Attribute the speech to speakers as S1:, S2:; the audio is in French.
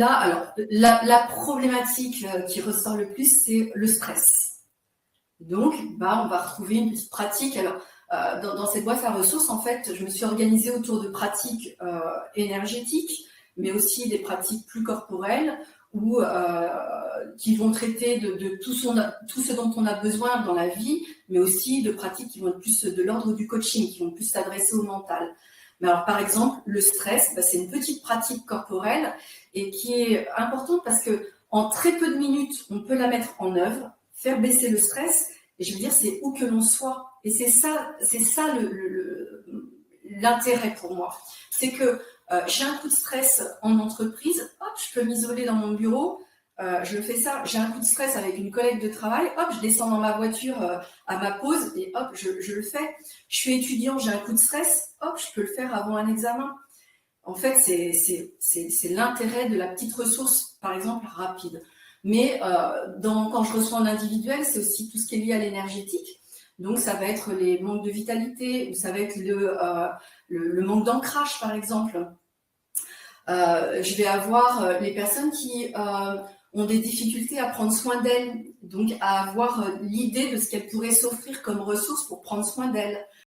S1: Là, alors, la problématique qui ressort le plus, c'est le stress. Donc, on va retrouver une petite pratique. Alors, dans cette boîte à ressources, en fait, je me suis organisée autour de pratiques énergétiques, mais aussi des pratiques plus corporelles, ou qui vont traiter de tout ce dont on a besoin dans la vie, mais aussi de pratiques qui vont être plus de l'ordre du coaching, qui vont plus s'adresser au mental. Mais alors, par exemple, le stress, c'est une petite pratique corporelle et qui est importante parce que en très peu de minutes, on peut la mettre en œuvre, faire baisser le stress. Et je veux dire, c'est où que l'on soit. Et c'est ça l'intérêt pour moi. C'est que j'ai un coup de stress en entreprise, hop, je peux m'isoler dans mon bureau, je fais ça. J'ai un coup de stress avec une collègue de travail, hop, je descends dans ma voiture à ma pause et hop, je le fais. Je suis étudiant, j'ai un coup de stress, hop, je peux le faire avant un examen. En fait, c'est l'intérêt de la petite ressource, par exemple, rapide. Mais quand je reçois en individuel, c'est aussi tout ce qui est lié à l'énergétique. Donc, ça va être les manques de vitalité, ou ça va être le manque d'ancrage, par exemple. Je vais avoir les personnes qui ont des difficultés à prendre soin d'elles, donc à avoir l'idée de ce qu'elles pourraient s'offrir comme ressources pour prendre soin d'elles.